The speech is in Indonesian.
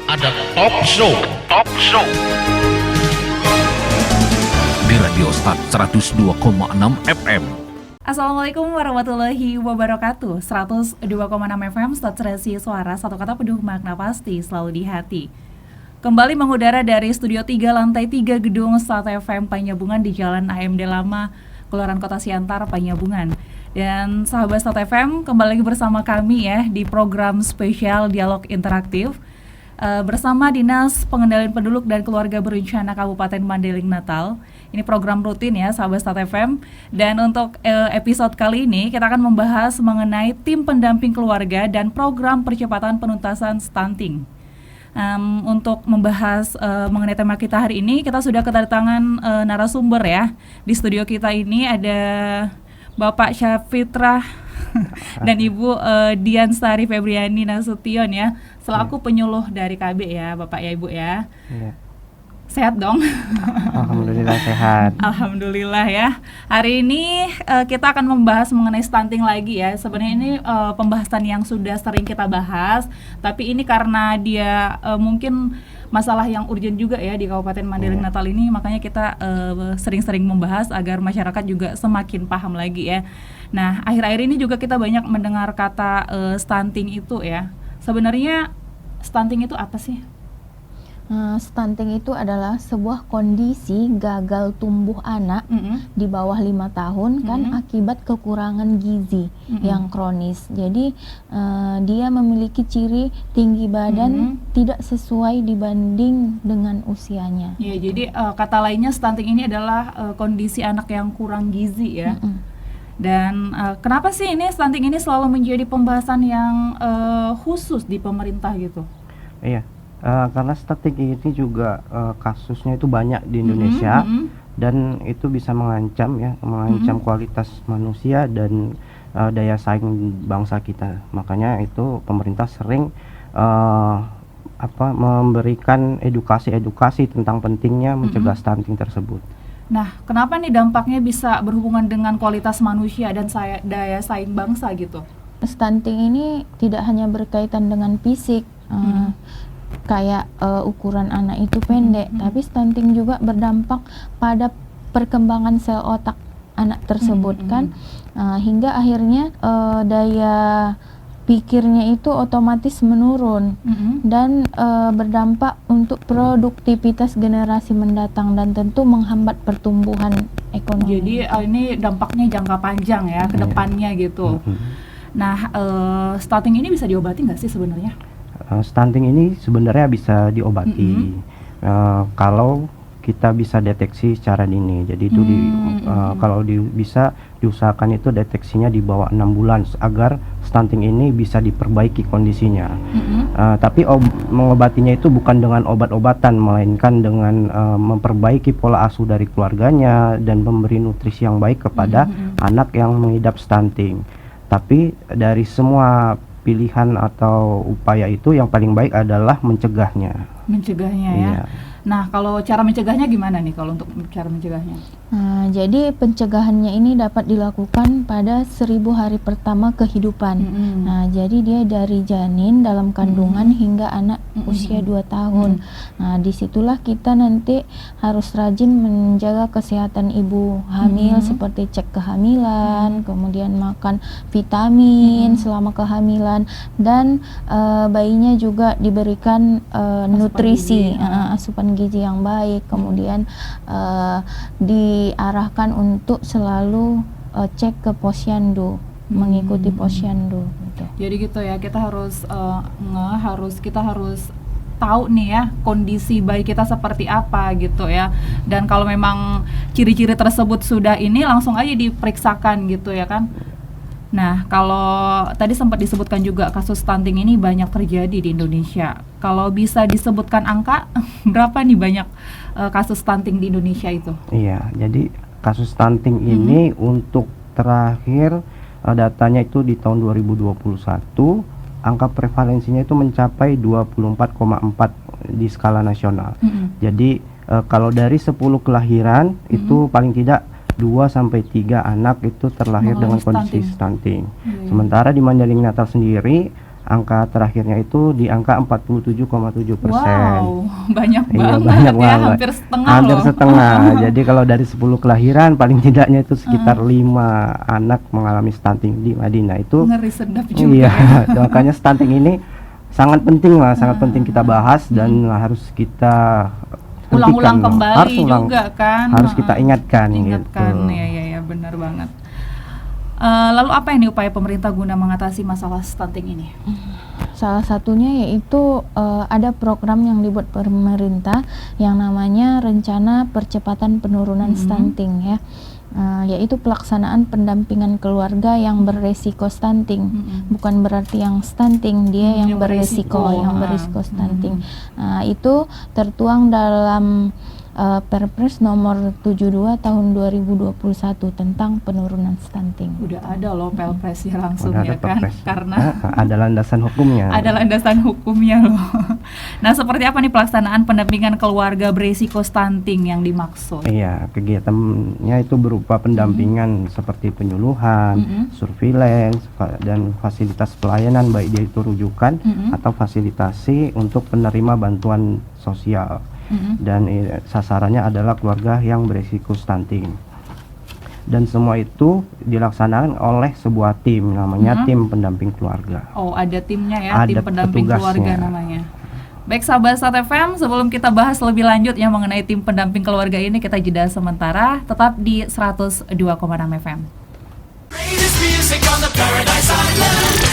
ada talk show di Radio Start 102,6 FM. Assalamualaikum warahmatullahi wabarakatuh. 102,6 FM Start Resi Suara, satu kata penuh makna pasti selalu di hati. Kembali mengudara dari Studio 3 Lantai 3 Gedung Start FM Panyabungan di Jalan AMD Lama, Kelurahan Kota Siantar, Panyabungan. Dan sahabat Start FM, kembali lagi bersama kami ya di program spesial Dialog Interaktif bersama Dinas Pengendalian Penduduk dan Keluarga Berencana Kabupaten Mandailing Natal. Ini program rutin ya sahabat Start FM. Dan untuk episode kali ini kita akan membahas mengenai tim pendamping keluarga dan program percepatan penuntasan stunting. Untuk membahas mengenai tema kita hari ini, kita sudah kedatangan narasumber ya. Di studio kita ini ada Bapak Syafitra dan Ibu Dian Sari Febriani Nasution ya, selaku penyuluh dari KB ya, Bapak ya Ibu ya. Sehat dong? Alhamdulillah sehat. Alhamdulillah ya. Hari ini kita akan membahas mengenai stunting lagi ya. Sebenarnya ini pembahasan yang sudah sering kita bahas, tapi ini karena dia mungkin masalah yang urgent juga ya di Kabupaten Mandailing Natal ini, makanya kita sering-sering membahas agar masyarakat juga semakin paham lagi ya. Nah, akhir-akhir ini juga kita banyak mendengar kata stunting itu ya. Sebenarnya stunting itu apa sih? Stunting itu adalah sebuah kondisi gagal tumbuh anak di bawah 5 tahun kan akibat kekurangan gizi yang kronis. Jadi dia memiliki ciri tinggi badan tidak sesuai dibanding dengan usianya. Ya, jadi kata lainnya stunting ini adalah kondisi anak yang kurang gizi ya. Dan kenapa sih ini stunting ini selalu menjadi pembahasan yang khusus di pemerintah gitu? Iya. Karena stunting ini juga kasusnya itu banyak di Indonesia dan itu bisa mengancam kualitas manusia dan daya saing bangsa kita. Makanya itu pemerintah sering memberikan edukasi tentang pentingnya mencegah stunting tersebut. Nah, kenapa nih dampaknya bisa berhubungan dengan kualitas manusia dan daya saing bangsa gitu? Stunting ini tidak hanya berkaitan dengan fisik. Kayak ukuran anak itu pendek, tapi stunting juga berdampak pada perkembangan sel otak anak tersebut kan, hingga akhirnya daya pikirnya itu otomatis menurun dan berdampak untuk produktivitas generasi mendatang dan tentu menghambat pertumbuhan ekonomi. Jadi ini dampaknya jangka panjang ya ke depannya gitu. Nah, stunting ini bisa diobati nggak sih sebenarnya? Stunting ini sebenarnya bisa diobati kalau kita bisa deteksi secara dini. Jadi itu kalau bisa diusahakan itu deteksinya di bawah 6 bulan agar stunting ini bisa diperbaiki kondisinya. Tapi mengobatinya itu bukan dengan obat-obatan, melainkan dengan memperbaiki pola asuh dari keluarganya dan memberi nutrisi yang baik kepada anak yang mengidap stunting. Tapi dari semua pilihan atau upaya itu yang paling baik adalah mencegahnya. Mencegahnya ya. Iya. Nah, kalau cara mencegahnya gimana nih kalau untuk cara mencegahnya? Jadi pencegahannya ini dapat dilakukan pada 1000 hari pertama kehidupan. Nah, jadi dia dari janin dalam kandungan hingga anak usia 2 tahun. Nah, disitulah kita nanti harus rajin menjaga kesehatan ibu hamil seperti cek kehamilan, kemudian makan vitamin selama kehamilan, dan bayinya juga diberikan nutrisi, asupan gizi yang baik, kemudian diarahkan untuk selalu cek ke posyandu, mengikuti posyandu gitu. Jadi gitu ya, kita harus kita harus tahu nih ya kondisi bayi kita seperti apa gitu ya. Dan kalau memang ciri-ciri tersebut sudah ini, langsung aja diperiksakan gitu ya kan. Nah, kalau tadi sempat disebutkan juga kasus stunting ini banyak terjadi di Indonesia. Kalau bisa disebutkan angka berapa nih banyak kasus stunting di Indonesia itu? Iya, jadi kasus stunting ini untuk terakhir datanya itu di tahun 2021, angka prevalensinya itu mencapai 24,4 di skala nasional. Jadi kalau dari 10 kelahiran itu paling tidak 2-3 anak itu terlahir dengan kondisi stunting. Sementara di Mandailing Natal sendiri angka terakhirnya itu di angka 47,7%. Wow, banyak Iya, banget banyak ya, banget. hampir setengah Hampir loh. setengah. Jadi kalau dari 10 kelahiran paling tidaknya itu sekitar 5 anak mengalami stunting di Madinah itu. Ngeri sedap juga. Iya, ya. makanya stunting ini sangat penting lah, sangat penting kita bahas dan harus kita Ulang-ulang hentikan, kembali harus juga kan. harus kita ingatkan, Ingatkan, gitu. ya, benar banget. Lalu apa ini upaya pemerintah guna mengatasi masalah stunting ini? Salah satunya yaitu ada program yang dibuat pemerintah yang namanya Rencana Percepatan Penurunan Stunting ya. Yaitu pelaksanaan pendampingan keluarga yang beresiko stunting. Bukan berarti yang stunting, dia yang beresiko, stunting. Itu tertuang dalam Perpres nomor 72 tahun 2021 tentang penurunan stunting. Udah ada loh Perpresnya langsung Udah ya ada kan, perpres. karena ada landasan hukumnya. ada landasan hukumnya loh. Nah, seperti apa nih pelaksanaan pendampingan keluarga berisiko stunting yang dimaksud? Iya, kegiatannya itu berupa pendampingan seperti penyuluhan, surveillance, dan fasilitas pelayanan baik dia itu rujukan atau fasilitasi untuk penerima bantuan sosial. Dan sasarannya adalah keluarga yang berisiko stunting. Dan semua itu dilaksanakan oleh sebuah tim, namanya tim pendamping keluarga. Oh, ada timnya ya, tim Ada pendamping keluarga petugasnya. namanya. Baik sahabat Sat FM, sebelum kita bahas lebih lanjut yang mengenai tim pendamping keluarga ini, kita jeda sementara, tetap di 102,6 FM. Greatest music on the Paradise Island.